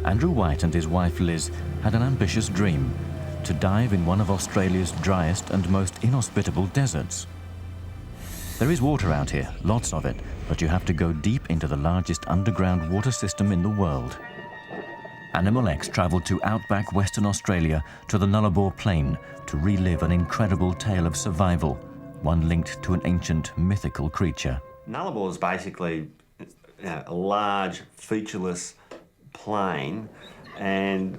Andrew White and his wife Liz had an ambitious dream: to dive in one of Australia's driest and most inhospitable deserts. There is water out here, lots of it, but you have to go deep into the largest underground water system in the world. Animal X travelled to outback Western Australia to the Nullarbor plain to relive an incredible tale of survival, one linked to an ancient mythical creature. Nullarbor is basically a large, featureless plain, and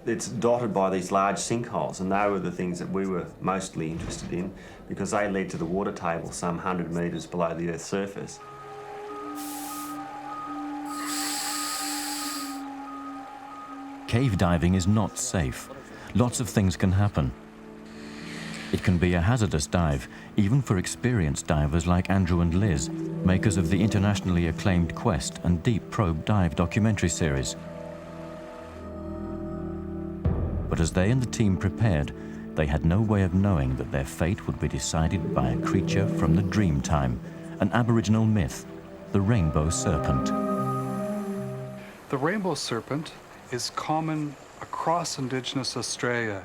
it's dotted by these large sinkholes, and they were the things that we were mostly interested in because they led to the water table some 100 metres below the Earth's surface. Cave diving is not safe. Lots of things can happen. It can be a hazardous dive, even for experienced divers like Andrew and Liz, makers of the internationally acclaimed Quest and Deep Probe Dive documentary series. But as they and the team prepared, they had no way of knowing that their fate would be decided by a creature from the dream time, an Aboriginal myth, the rainbow serpent. The rainbow serpent is common across Indigenous Australia,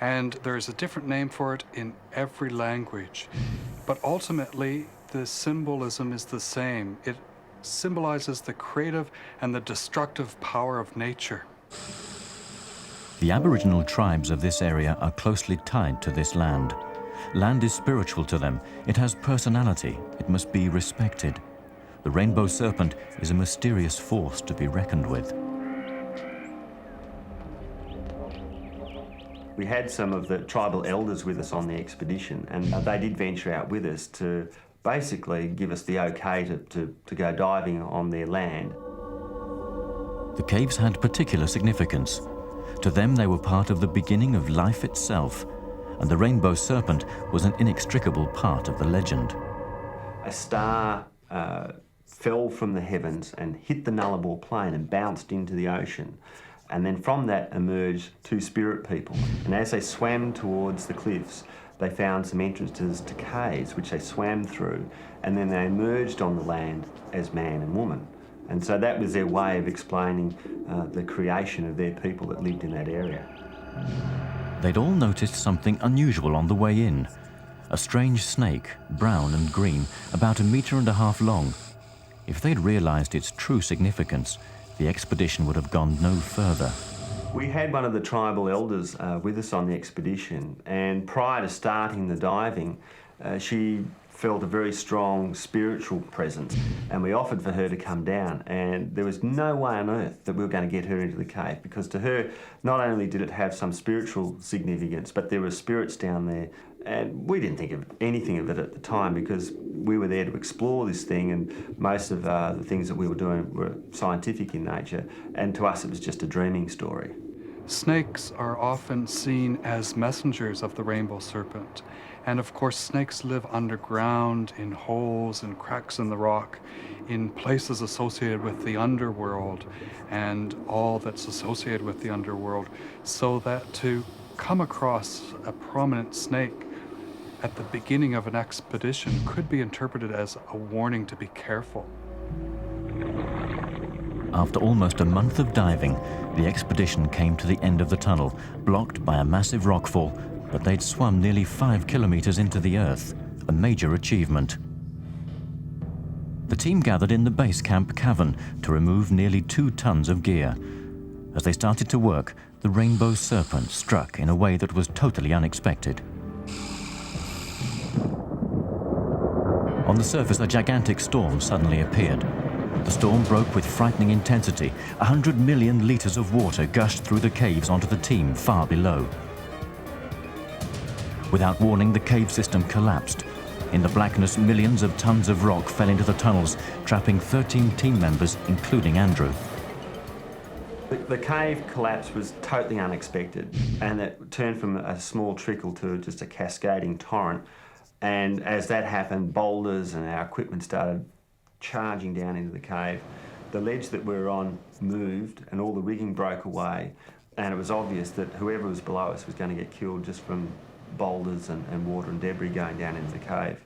and there's a different name for it in every language. But ultimately, the symbolism is the same. It symbolizes the creative and the destructive power of nature. The Aboriginal tribes of this area are closely tied to this land. Land is spiritual to them. It has personality. It must be respected. The rainbow serpent is a mysterious force to be reckoned with. We had some of the tribal elders with us on the expedition, and they did venture out with us to basically give us the okay to go diving on their land. The caves had particular significance. To them, they were part of the beginning of life itself, and the rainbow serpent was an inextricable part of the legend. A star fell from the heavens and hit the Nullarbor plain and bounced into the ocean. And then from that emerged two spirit people. And as they swam towards the cliffs, they found some entrances to caves, which they swam through, and then they emerged on the land as man and woman. And so that was their way of explaining the creation of their people that lived in that area. They'd all noticed something unusual on the way in. A strange snake, brown and green, about 1.5 meters long. If they'd realised its true significance, the expedition would have gone no further. We had one of the tribal elders with us on the expedition, and prior to starting the diving, she felt a very strong spiritual presence, and we offered for her to come down, and there was no way on earth that we were going to get her into the cave, because to her, not only did it have some spiritual significance, but there were spirits down there, and we didn't think of anything of it at the time because we were there to explore this thing, and most of the things that we were doing were scientific in nature, and to us it was just a dreaming story. Snakes are often seen as messengers of the rainbow serpent. And of course, snakes live underground, in holes and cracks in the rock, in places associated with the underworld and all that's associated with the underworld. So that to come across a prominent snake at the beginning of an expedition could be interpreted as a warning to be careful. After almost a month of diving, the expedition came to the end of the tunnel, blocked by a massive rockfall, but they'd swum nearly 5 kilometers into the earth, a major achievement. The team gathered in the base camp cavern to remove nearly 2 tons of gear. As they started to work, the rainbow serpent struck in a way that was totally unexpected. On the surface, a gigantic storm suddenly appeared. The storm broke with frightening intensity. 100 million litres of water gushed through the caves onto the team far below. Without warning, the cave system collapsed. In the blackness, millions of tons of rock fell into the tunnels, trapping 13 team members, including Andrew. The cave collapse was totally unexpected, and it turned from a small trickle to just a cascading torrent. And as that happened, boulders and our equipment started charging down into the cave. The ledge that we were on moved and all the rigging broke away, and it was obvious that whoever was below us was going to get killed just from boulders and water and debris going down into the cave.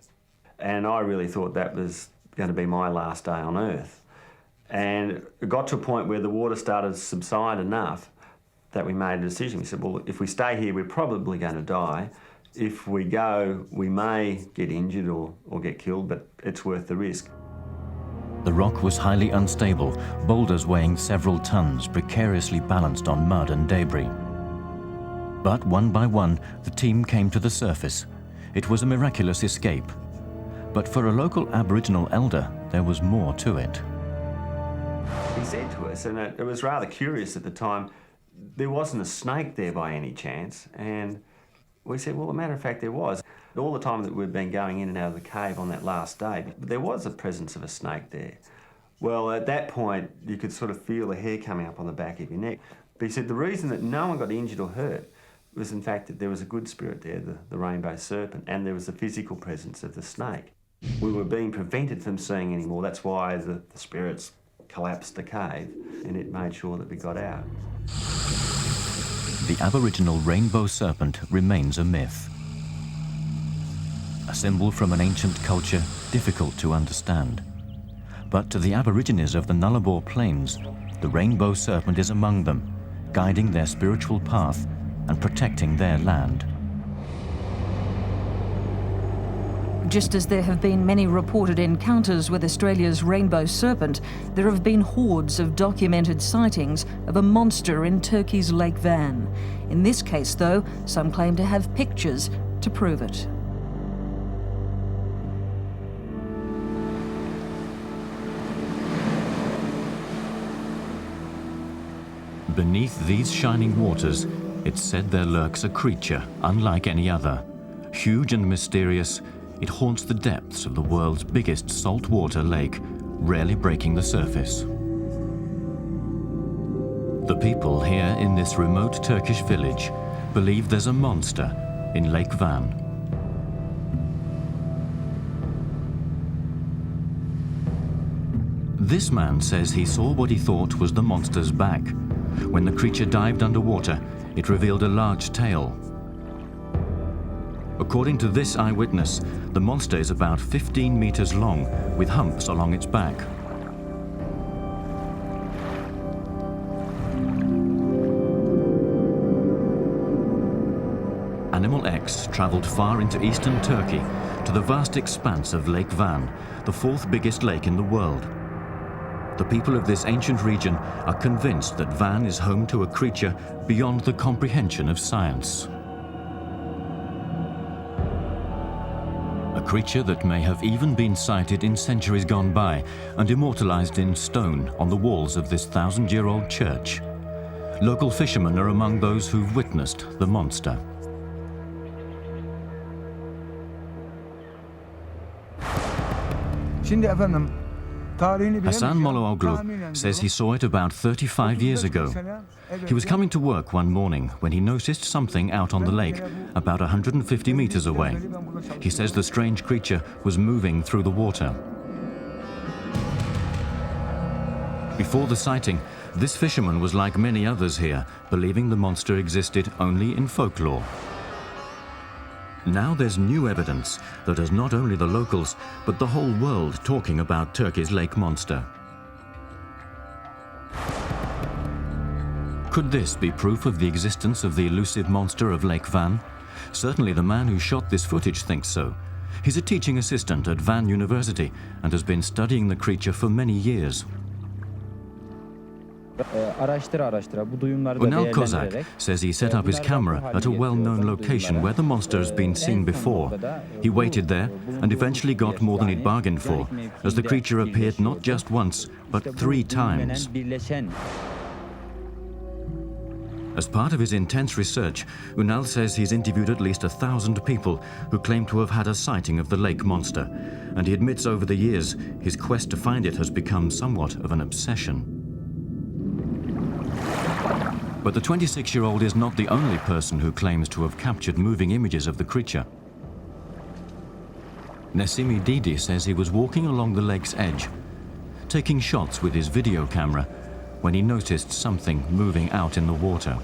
And I really thought that was going to be my last day on Earth. And it got to a point where the water started to subside enough that we made a decision. We said, well, if we stay here, we're probably going to die. If we go, we may get injured or get killed, but it's worth the risk. The rock was highly unstable, boulders weighing several tons precariously balanced on mud and debris. But one by one, the team came to the surface. It was a miraculous escape. But for a local Aboriginal elder, there was more to it. He said to us, and it was rather curious at the time, there wasn't a snake there by any chance. And we said, well, as a matter of fact, there was. All the time that we'd been going in and out of the cave on that last day, there was a presence of a snake there. Well, at that point, you could sort of feel the hair coming up on the back of your neck. But he said the reason that no one got injured or hurt was in fact that there was a good spirit there, the rainbow serpent, and there was the physical presence of the snake. We were being prevented from seeing any more. That's why the spirits collapsed the cave, and it made sure that we got out. The Aboriginal rainbow serpent remains a myth. A symbol from an ancient culture difficult to understand. But to the Aborigines of the Nullarbor Plains, the rainbow serpent is among them, guiding their spiritual path and protecting their land. Just as there have been many reported encounters with Australia's rainbow serpent, there have been hordes of documented sightings of a monster in Turkey's Lake Van. In this case, though, some claim to have pictures to prove it. Beneath these shining waters, it's said there lurks a creature unlike any other. Huge and mysterious, it haunts the depths of the world's biggest saltwater lake, rarely breaking the surface. The people here in this remote Turkish village believe there's a monster in Lake Van. This man says he saw what he thought was the monster's back. When the creature dived underwater, it revealed a large tail. According to this eyewitness, the monster is about 15 meters long, with humps along its back. Animal X traveled far into eastern Turkey to the vast expanse of Lake Van, the fourth biggest lake in the world. The people of this ancient region are convinced that Van is home to a creature beyond the comprehension of science. A creature that may have even been sighted in centuries gone by and immortalized in stone on the walls of this 1,000-year-old church. Local fishermen are among those who've witnessed the monster. Hasan Molooglu says he saw it about 35 years ago. He was coming to work one morning when he noticed something out on the lake, about 150 meters away. He says the strange creature was moving through the water. Before the sighting, this fisherman was like many others here, believing the monster existed only in folklore. Now there's new evidence that has not only the locals, but the whole world talking about Turkey's lake monster. Could this be proof of the existence of the elusive monster of Lake Van? Certainly the man who shot this footage thinks so. He's a teaching assistant at Van University and has been studying the creature for many years. Unal Kozak says he set up his camera at a well-known location where the monster has been seen before. He waited there and eventually got more than he'd bargained for, as the creature appeared not just once, but 3 times. As part of his intense research, Unal says he's interviewed at least 1,000 people who claim to have had a sighting of the lake monster, and he admits over the years his quest to find it has become somewhat of an obsession. But the 26-year-old is not the only person who claims to have captured moving images of the creature. Nesimi Didi says he was walking along the lake's edge, taking shots with his video camera, when he noticed something moving out in the water.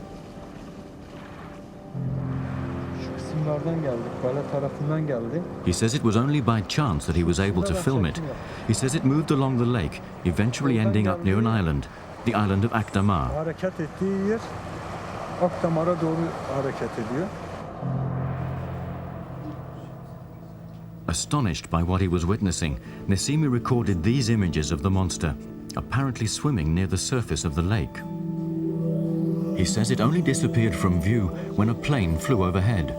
Nereden geldik? Kale tarafından geldi. He says it was only by chance that he was able to film it. He says it moved along the lake, eventually ending up near an island, the island of Akdamar. Hareket ettiği yer Akdamar'a doğru hareket ediyor. Astonished by what he was witnessing, Nesimi recorded these images of the monster, apparently swimming near the surface of the lake. He says it only disappeared from view when a plane flew overhead.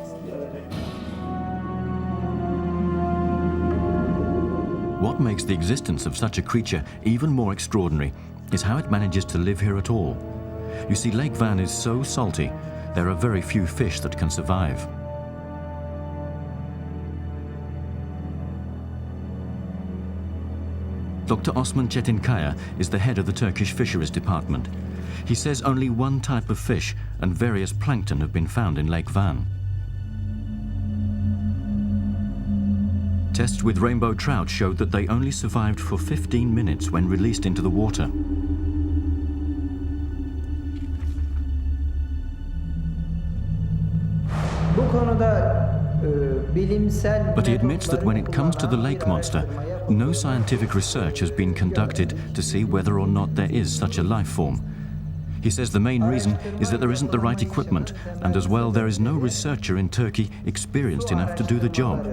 What makes the existence of such a creature even more extraordinary is how it manages to live here at all. You see, Lake Van is so salty, there are very few fish that can survive. Dr. Osman Çetinkaya is the head of the Turkish Fisheries Department. He says only one type of fish and various plankton have been found in Lake Van. Tests with rainbow trout showed that they only survived for 15 minutes when released into the water. But he admits that when it comes to the lake monster, no scientific research has been conducted to see whether or not there is such a life form. He says the main reason is that there isn't the right equipment, and as well there is no researcher in Turkey experienced enough to do the job.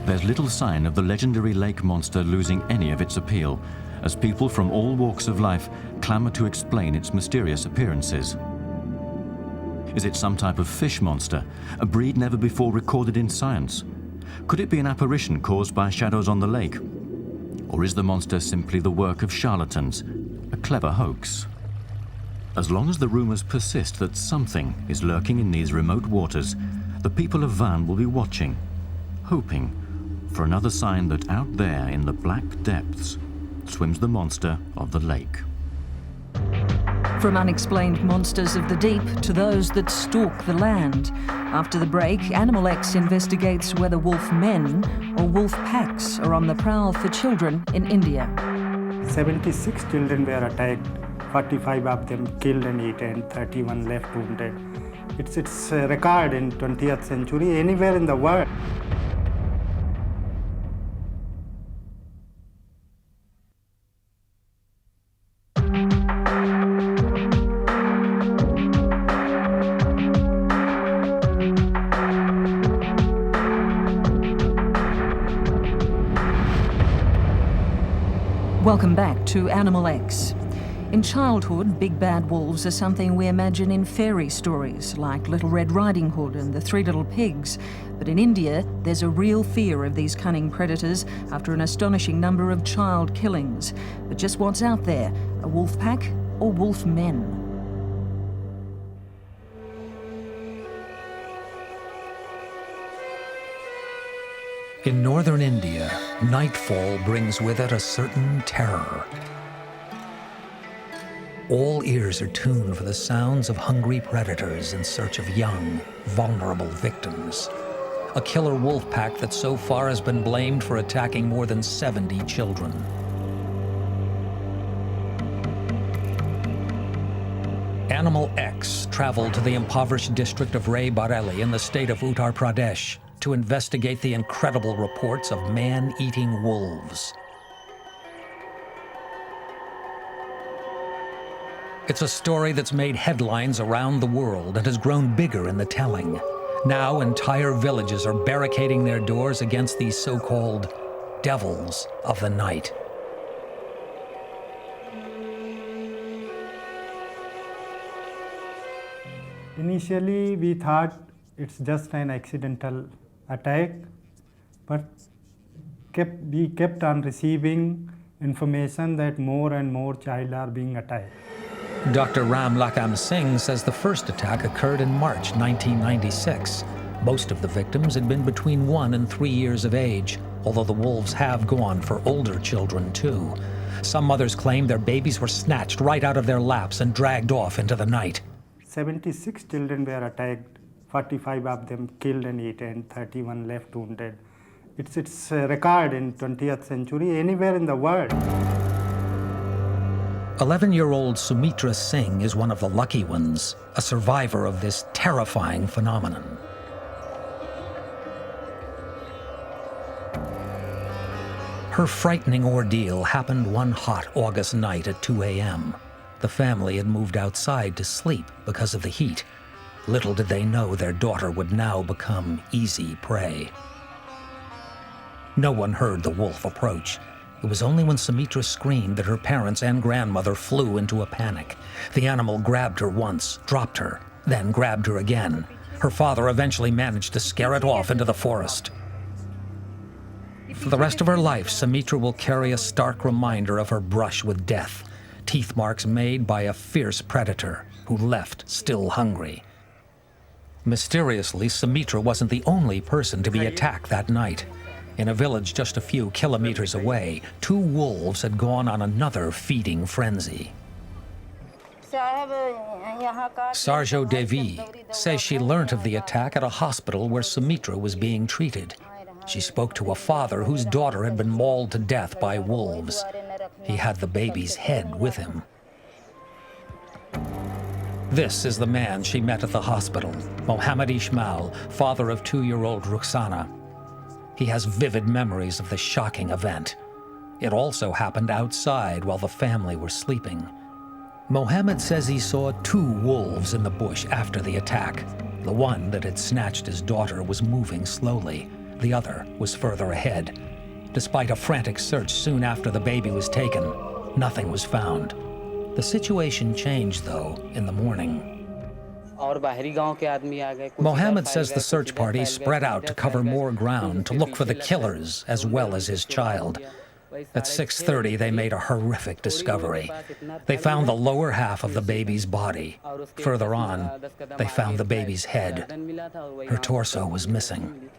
There's little sign of the legendary lake monster losing any of its appeal, as people from all walks of life clamour to explain its mysterious appearances. Is it some type of fish monster, a breed never before recorded in science? Could it be an apparition caused by shadows on the lake? Or is the monster simply the work of charlatans, a clever hoax? As long as the rumours persist that something is lurking in these remote waters, the people of Van will be watching, hoping for another sign that out there in the black depths swims the monster of the lake. From unexplained monsters of the deep to those that stalk the land. After the break, Animal X investigates whether wolf men or wolf packs are on the prowl for children in India. 76 children were attacked, 45 of them killed and eaten, 31 left wounded. It's a record in 20th century anywhere in the world. Welcome back to Animal X. In childhood, big bad wolves are something we imagine in fairy stories, like Little Red Riding Hood and the Three Little Pigs. But in India, there's a real fear of these cunning predators after an astonishing number of child killings. But just what's out there? A wolf pack or wolf men? In northern India, nightfall brings with it a certain terror. All ears are tuned for the sounds of hungry predators in search of young, vulnerable victims. A killer wolf pack that so far has been blamed for attacking more than 70 children. Animal X traveled to the impoverished district of Ray Bareli in the state of Uttar Pradesh to investigate the incredible reports of man-eating wolves. It's a story that's made headlines around the world and has grown bigger in the telling. Now entire villages are barricading their doors against these so-called devils of the night. Initially, we thought it's just an accidental attack, but we kept on receiving information that more and more children are being attacked. Dr. Ram Lakam Singh says the first attack occurred in March 1996. Most of the victims had been between 1 and 3 years of age, although the wolves have gone for older children too. Some mothers claim their babies were snatched right out of their laps and dragged off into the night. 76 children were attacked, 45 of them killed and eaten, 31 left wounded. It's a record in 20th century anywhere in the world. 11-year-old Sumitra Singh is one of the lucky ones, a survivor of this terrifying phenomenon. Her frightening ordeal happened one hot August night at 2 a.m. The family had moved outside to sleep because of the heat. Little did they know their daughter would now become easy prey. No one heard the wolf approach. It was only when Sumitra screamed that her parents and grandmother flew into a panic. The animal grabbed her once, dropped her, then grabbed her again. Her father eventually managed to scare it off into the forest. For the rest of her life, Sumitra will carry a stark reminder of her brush with death, teeth marks made by a fierce predator who left still hungry. Mysteriously, Sumitra wasn't the only person to be attacked that night. In a village just a few kilometers away, 2 wolves had gone on another feeding frenzy. Sarjo Devi says she learnt of the attack at a hospital where Sumitra was being treated. She spoke to a father whose daughter had been mauled to death by wolves. He had the baby's head with him. This is the man she met at the hospital, Mohammed Ismail, father of 2-year-old Ruxana. He has vivid memories of the shocking event. It also happened outside while the family were sleeping. Mohammed says he saw 2 wolves in the bush after the attack. The one that had snatched his daughter was moving slowly. The other was further ahead. Despite a frantic search soon after the baby was taken, nothing was found. The situation changed, though, in the morning. Mohammed says the search party spread out to cover more ground to look for the killers as well as his child. At 6:30, they made a horrific discovery. They found the lower half of the baby's body. Further on, they found the baby's head. Her torso was missing.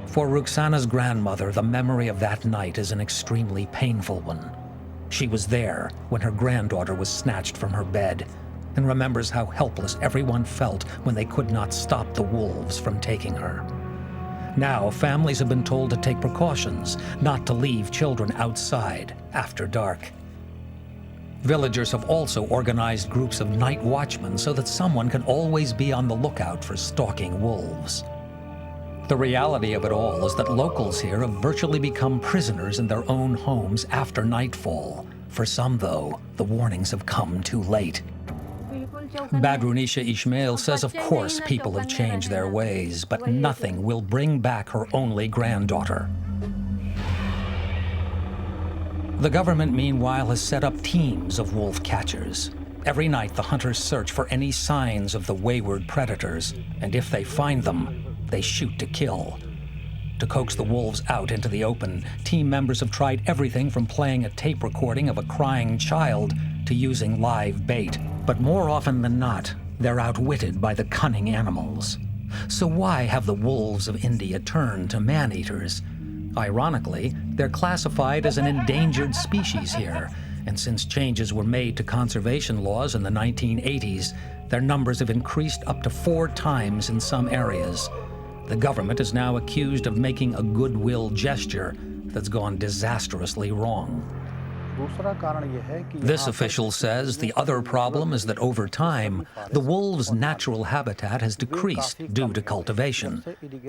For Ruxana's grandmother, the memory of that night is an extremely painful one. She was there when her granddaughter was snatched from her bed and remembers how helpless everyone felt when they could not stop the wolves from taking her. Now, families have been told to take precautions, not to leave children outside after dark. Villagers have also organized groups of night watchmen so that someone can always be on the lookout for stalking wolves. The reality of it all is that locals here have virtually become prisoners in their own homes after nightfall. For some, though, the warnings have come too late. Badrunisha Ismail says of course people have changed their ways, but nothing will bring back her only granddaughter. The government, meanwhile, has set up teams of wolf catchers. Every night, the hunters search for any signs of the wayward predators, and if they find them, they shoot to kill. To coax the wolves out into the open, team members have tried everything from playing a tape recording of a crying child to using live bait. But more often than not, they're outwitted by the cunning animals. So why have the wolves of India turned to man-eaters? Ironically, they're classified as an endangered species here, and since changes were made to conservation laws in the 1980s, their numbers have increased up to 4 times in some areas. The government is now accused of making a goodwill gesture that's gone disastrously wrong. This official says the other problem is that over time, the wolves' natural habitat has decreased due to cultivation.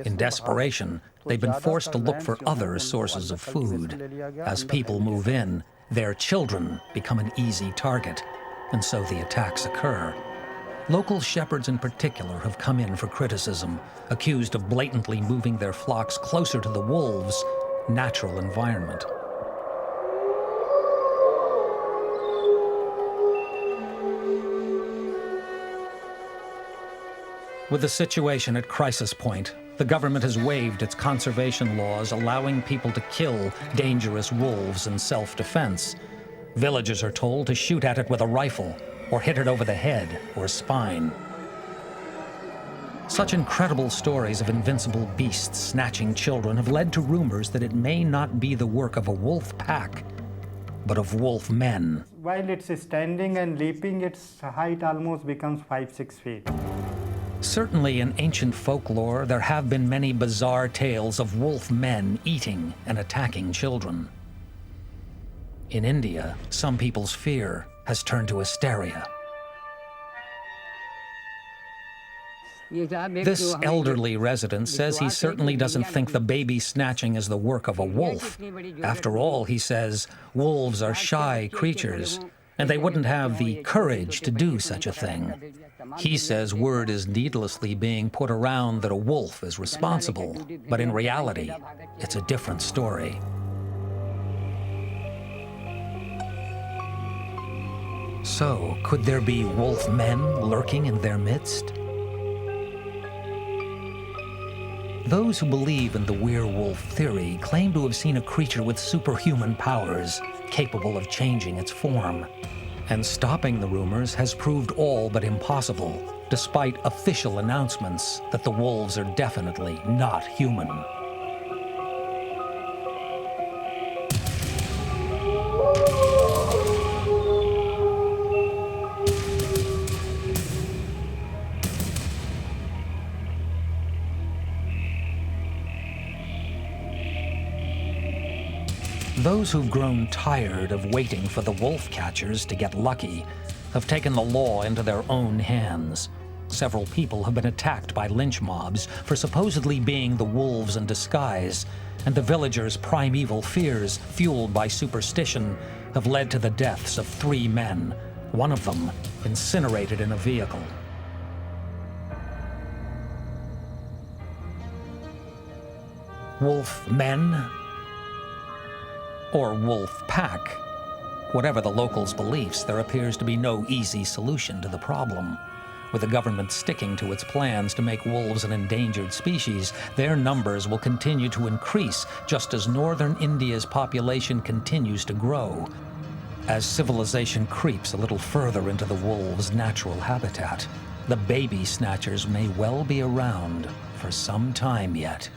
In desperation, they've been forced to look for other sources of food. As people move in, their children become an easy target, and so the attacks occur. Local shepherds in particular have come in for criticism, accused of blatantly moving their flocks closer to the wolves' natural environment. With the situation at crisis point, the government has waived its conservation laws allowing people to kill dangerous wolves in self-defense. Villagers are told to shoot at it with a rifle or hit it over the head or spine. Such incredible stories of invincible beasts snatching children have led to rumors that it may not be the work of a wolf pack, but of wolf men. While it's standing and leaping, its height almost becomes 5-6 feet. Certainly in ancient folklore, there have been many bizarre tales of wolf men eating and attacking children. In India, some people's fear has turned to hysteria. This elderly resident says he certainly doesn't think the baby snatching is the work of a wolf. After all, he says, wolves are shy creatures, and they wouldn't have the courage to do such a thing. He says word is needlessly being put around that a wolf is responsible, but in reality, it's a different story. So, could there be wolf men lurking in their midst? Those who believe in the werewolf theory claim to have seen a creature with superhuman powers, capable of changing its form. And stopping the rumors has proved all but impossible, despite official announcements that the wolves are definitely not human. Those who've grown tired of waiting for the wolf catchers to get lucky have taken the law into their own hands. Several people have been attacked by lynch mobs for supposedly being the wolves in disguise, and the villagers' primeval fears, fueled by superstition, have led to the deaths of 3 men, one of them incinerated in a vehicle. Wolf men? Or wolf pack? Whatever the locals' beliefs, there appears to be no easy solution to the problem. With the government sticking to its plans to make wolves an endangered species, their numbers will continue to increase just as northern India's population continues to grow. As civilization creeps a little further into the wolves' natural habitat, the baby snatchers may well be around for some time yet.